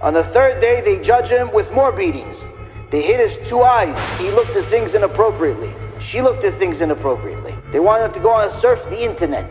On the third day, they judge him with more beatings. They hit his 2 eyes. He looked at things inappropriately. She looked at things inappropriately. They wanted to go and surf the internet.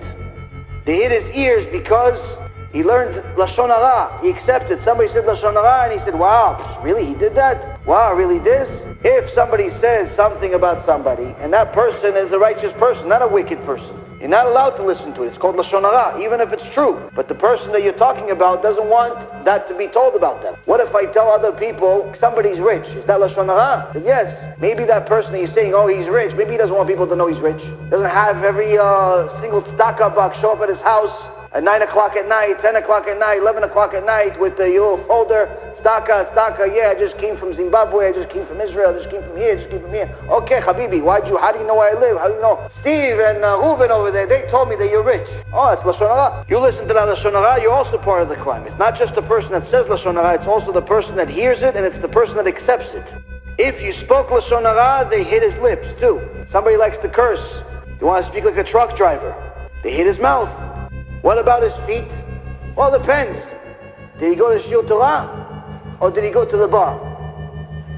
They hit his ears because he learned Lashon Hara. He accepted. Somebody said Lashon Hara and he said, wow, really, he did that? Wow, really this? If somebody says something about somebody and that person is a righteous person, not a wicked person, you're not allowed to listen to it. It's called Lashon Hara, even if it's true. But the person that you're talking about doesn't want that to be told about them. What if I tell other people somebody's rich? Is that Lashon Hara? I said, yes. Maybe that person that you're saying, oh, he's rich, maybe he doesn't want people to know he's rich. Doesn't have every single tzedakah buck show up at his house at 9 o'clock at night, 10 o'clock at night, 11 o'clock at night with your little folder, tzedakah, yeah, I just came from Zimbabwe, I just came from Israel, I just came from here, I just came from here. Okay, Habibi, how do you know where I live? How do you know? Steve and Reuven over there, they told me that you're rich. Oh, it's Lashon Hara. You listen to that Lashon Hara, you're also part of the crime. It's not just the person that says Lashon Hara, it's also the person that hears it, and it's the person that accepts it. If you spoke Lashon Hara, they hit his lips too. Somebody likes to curse. They want to speak like a truck driver. They hit his mouth. What about his feet? Well, it depends. Did he go to SHIUR Torah? Or did he go to the bar?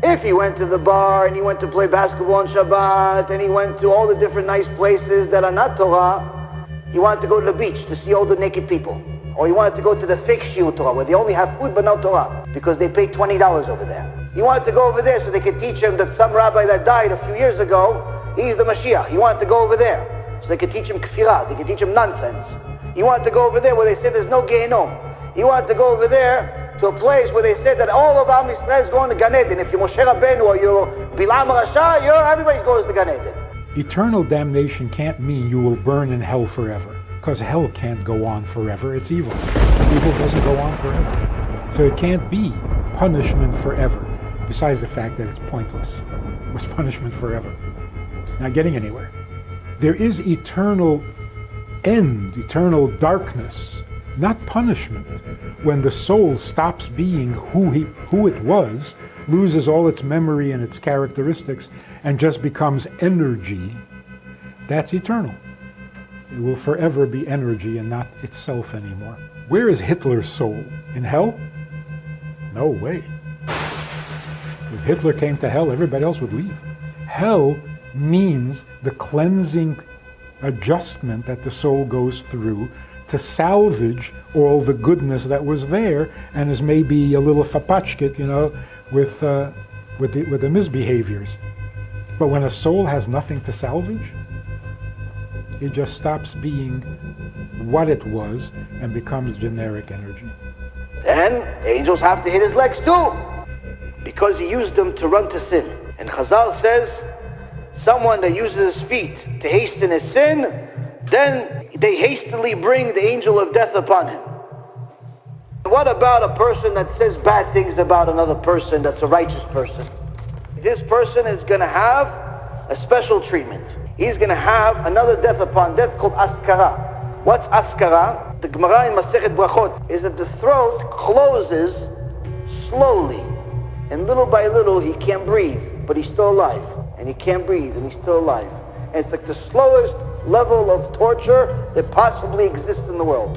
If he went to the bar and he went to play basketball on Shabbat and he went to all the different nice places that are not Torah, he wanted to go to the beach to see all the naked people. Or he wanted to go to the fake SHIUR Torah where they only have food but no Torah because they pay $20 over there. He wanted to go over there so they could teach him that some rabbi that died a few years ago, he's the Mashiach. He wanted to go over there so they could teach him kfirah, they could teach him nonsense. He wanted to go over there where they say there's no gehinnom. He wanted to go over there to a place where they said that all of Am Yisrael is going to Gan Eden. If you're Moshe Rabbeinu or you're Bilam Rasha, everybody goes to Gan Eden. Eternal damnation can't mean you will burn in hell forever, because hell can't go on forever. It's evil. Evil doesn't go on forever. So it can't be punishment forever, besides the fact that it's pointless. What's punishment forever? Not getting anywhere. There is eternal end, eternal darkness, not punishment. When the soul stops being who it was, loses all its memory and its characteristics, and just becomes energy, that's eternal. It will forever be energy and not itself anymore. Where is Hitler's soul? In hell? No way. If Hitler came to hell, everybody else would leave. Hell means the cleansing adjustment that the soul goes through to salvage all the goodness that was there and is maybe a little fapachkit, with the misbehaviors. But when a soul has nothing to salvage, it just stops being what it was and becomes generic energy. Then angels have to hit his legs too, because he used them to run to sin. And Chazal says, someone that uses his feet to hasten his sin, then they hastily bring the angel of death upon him. What about a person that says bad things about another person that's a righteous person? This person is going to have a special treatment. He's going to have another death upon death called askara. What's askara? The Gemara in Masechet Brachot is that the throat closes slowly, and little by little he can't breathe, but he's still alive. And he can't breathe, and he's still alive. And it's like the slowest level of torture that possibly exists in the world.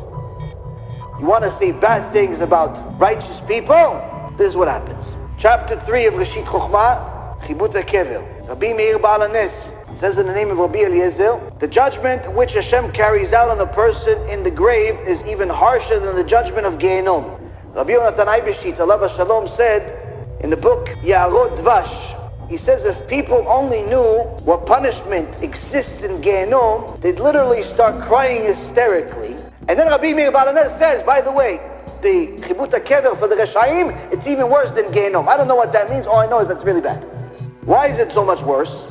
You want to say bad things about righteous people? This is what happens. Chapter 3 of Reshit Chochmah, Chibut HaKever. Rabbi Meir Baal HaNes says in the name of Rabbi Eliezer, the judgment which Hashem carries out on a person in the grave is even harsher than the judgment of gehinnom. Rabbi Yonatan Eibeshitz, alav Shalom, said in the book Ya'arot Dvash, he says if people only knew what punishment exists in gehinnom, they'd literally start crying hysterically. And then Rabbi Meir Baal HaNes says, by the way, the Chibut HaKever for the Reshaim, it's even worse than gehinnom. I don't know what that means, all I know is that's really bad. Why is it so much worse?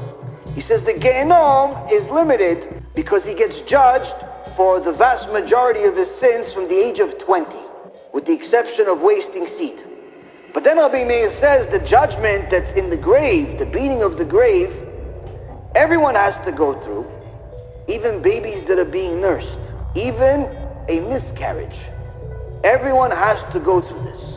He says the gehinnom is limited because he gets judged for the vast majority of his sins from the age of 20, with the exception of wasting seed. But then Rabbi Meir says the judgment that's in the grave, the beating of the grave, everyone has to go through, even babies that are being nursed, even a miscarriage. Everyone has to go through this.